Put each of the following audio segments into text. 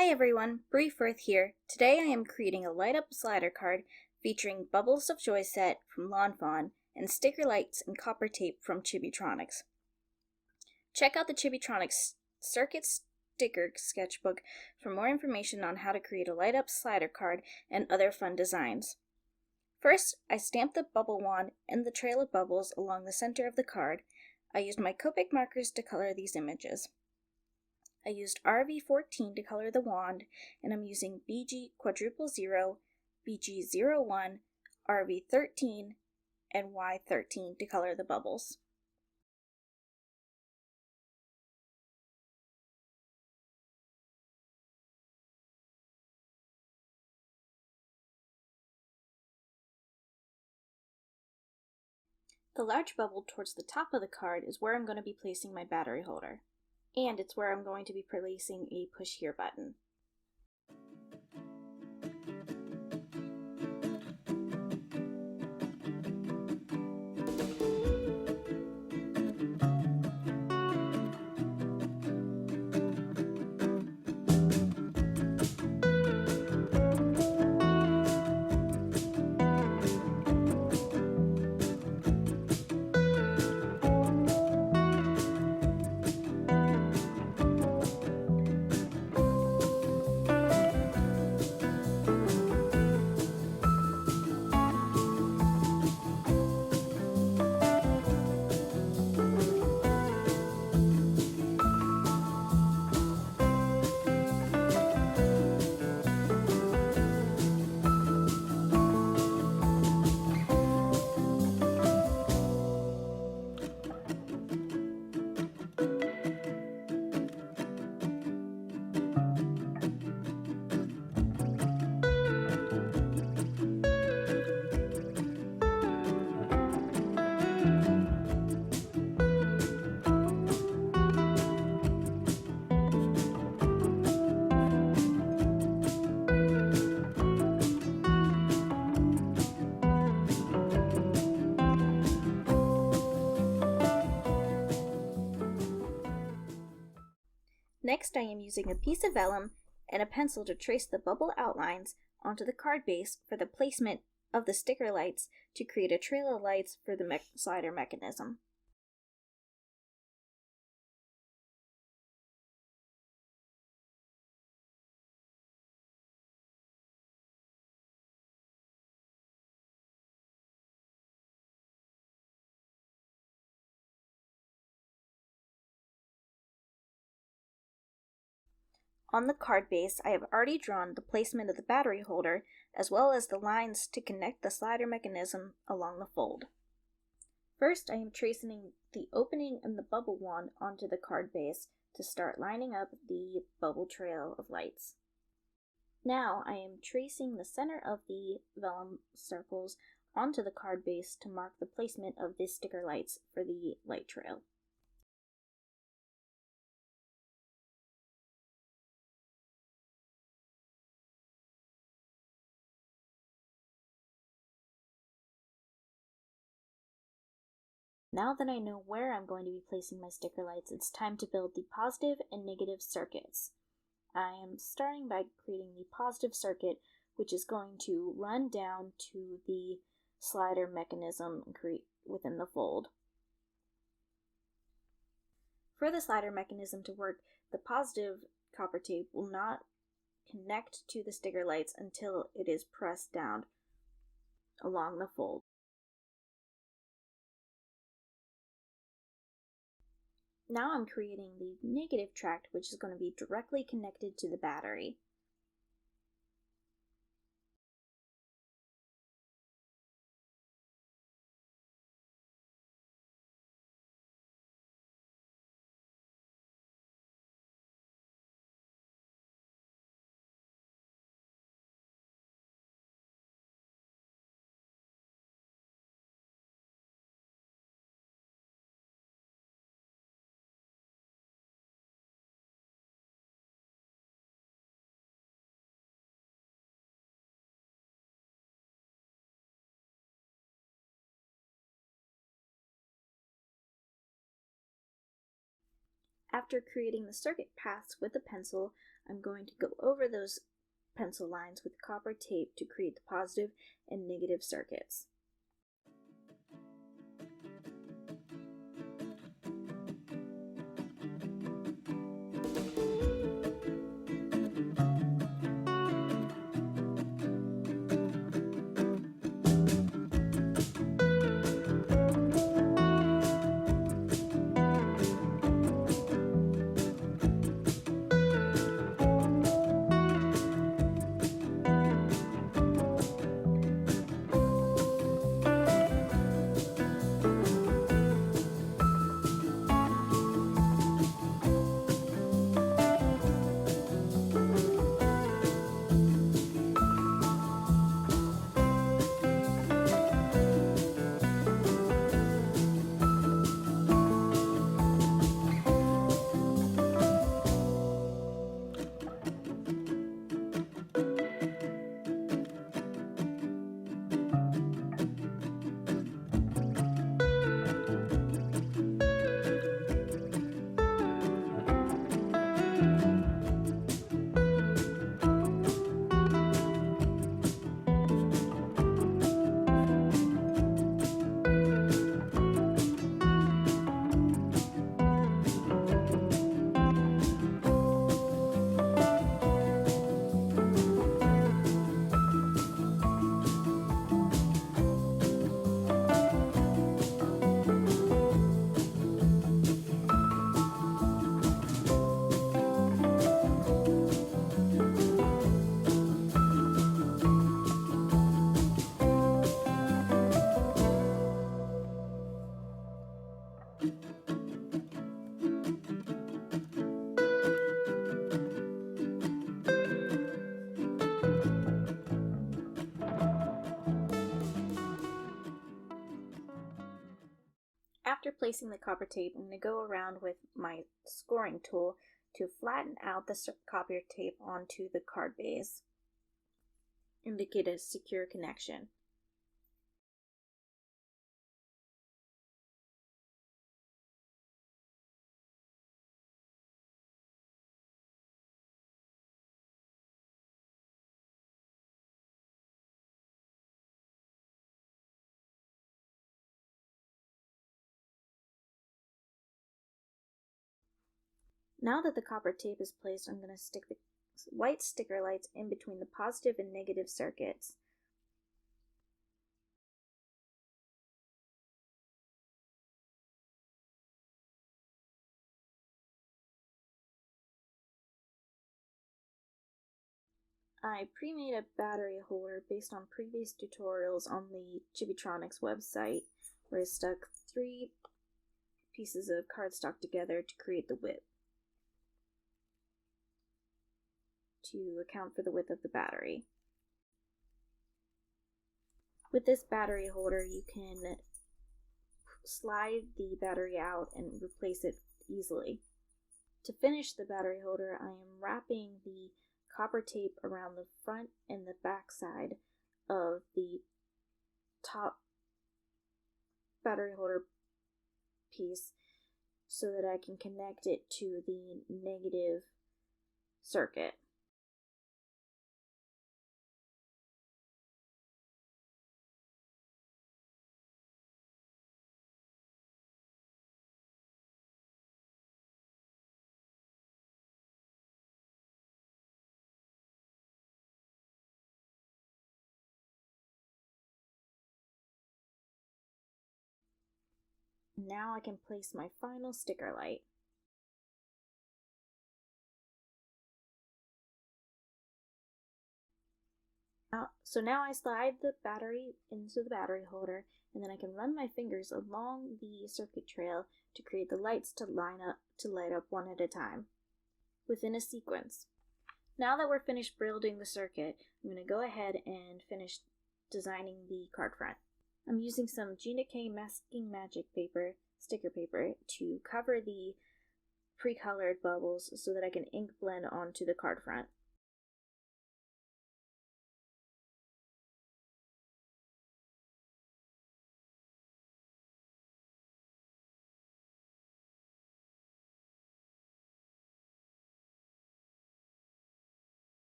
Hi everyone, Briefworth here. Today I am creating a light up slider card featuring Bubbles of Joy set from Fawn and sticker lights and copper tape from Chibitronics. Check out the Chibitronics Circuit Sticker Sketchbook for more information on how to create a light up slider card and other fun designs. First, I stamped the bubble wand and the trail of bubbles along the center of the card. I used my Copic markers to color these images. I used RV14 to color the wand, and I'm using BG00, BG01, RV13, and Y13 to color the bubbles. The large bubble towards the top of the card is where I'm going to be placing my battery holder, and it's where I'm going to be placing a push here button. Next, I am using a piece of vellum and a pencil to trace the bubble outlines onto the card base for the placement of the sticker lights to create a trail of lights for the slider mechanism. On the card base, I have already drawn the placement of the battery holder as well as the lines to connect the slider mechanism along the fold. First, I am tracing the opening in the bubble wand onto the card base to start lining up the bubble trail of lights. Now I am tracing the center of the vellum circles onto the card base to mark the placement of the sticker lights for the light trail. Now that I know where I'm going to be placing my sticker lights, it's time to build the positive and negative circuits. I am starting by creating the positive circuit, which is going to run down to the slider mechanism within the fold. For the slider mechanism to work, the positive copper tape will not connect to the sticker lights until it is pressed down along the fold. Now I'm creating the negative tract, which is going to be directly connected to the battery. After creating the circuit paths with a pencil, I'm going to go over those pencil lines with copper tape to create the positive and negative circuits. After placing the copper tape, I'm going to go around with my scoring tool to flatten out the copper tape onto the card base, indicate a secure connection. Now that the copper tape is placed, I'm going to stick the white sticker lights in between the positive and negative circuits. I pre-made a battery holder based on previous tutorials on the Chibitronics website, where I stuck 3 pieces of cardstock together to create the width, to account for the width of the battery. With this battery holder, you can slide the battery out and replace it easily. To finish the battery holder, I am wrapping the copper tape around the front and the back side of the top battery holder piece so that I can connect it to the negative circuit. Now I can place my final sticker light. So now I slide the battery into the battery holder, and then I can run my fingers along the circuit trail to create the lights to light up one at a time within a sequence. Now that we're finished building the circuit, I'm going to go ahead and finish designing the card front. I'm using some G&K Masking Magic paper, sticker paper, to cover the pre-colored bubbles so that I can ink blend onto the card front.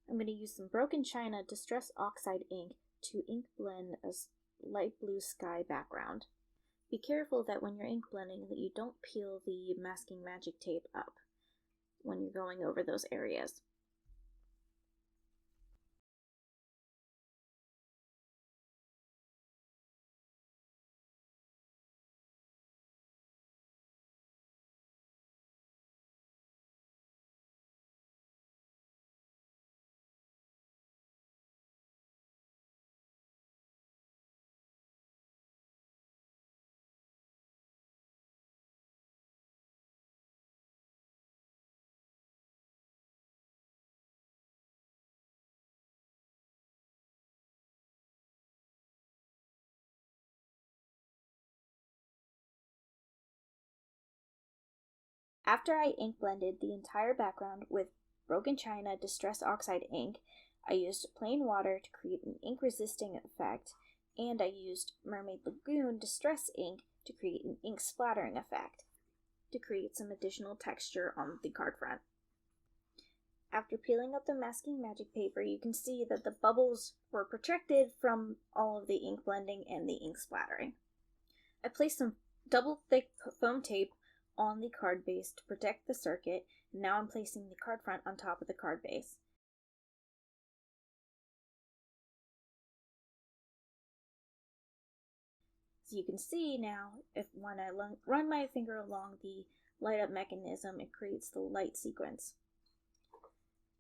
I'm going to use some Broken China Distress Oxide ink to ink blend a light blue sky background. Be careful that when you're ink blending that you don't peel the masking magic tape up when you're going over those areas. After I ink blended the entire background with Broken China Distress Oxide ink, I used plain water to create an ink resisting effect, and I used MERMAID LAGOON Distress ink to create an ink splattering effect to create some additional texture on the card front. After peeling up the masking magic paper, you can see that the bubbles were protected from all of the ink blending and the ink splattering. I placed some double thick foam tape on the card base to protect the circuit, and now I'm placing the card front on top of the card base. As you can see now, when I run my finger along the light up mechanism, it creates the light sequence.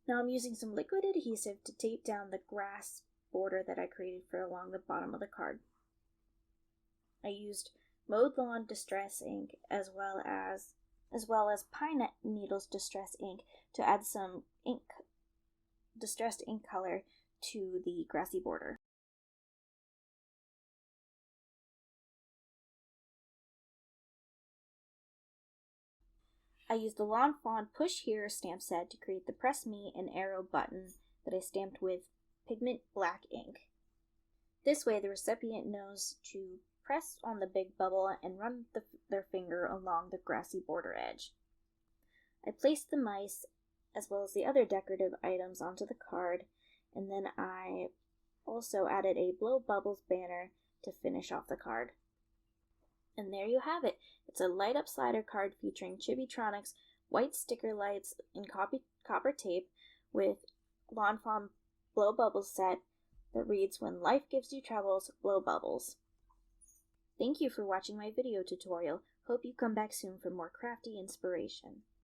Now I'm using some liquid adhesive to tape down the grass border that I created for along the bottom of the card. I used Mowed Lawn Distress ink as well as Pine Needles Distress ink to add some distressed ink color to the grassy border. I used the Lawn Fawn Push Here stamp set to create the Press Me and Arrow button that I stamped with pigment black ink. This way the recipient knows to press on the big bubble and run their finger along the grassy border edge. I placed the mice as well as the other decorative items onto the card, and then I also added a Blow Bubbles banner to finish off the card. And there you have it. It's a light up slider card featuring Chibitronics white sticker lights in copper tape with Lawn Fawn Blow Bubbles set that reads, "When life gives you troubles, blow bubbles." Thank you for watching my video tutorial. Hope you come back soon for more crafty inspiration.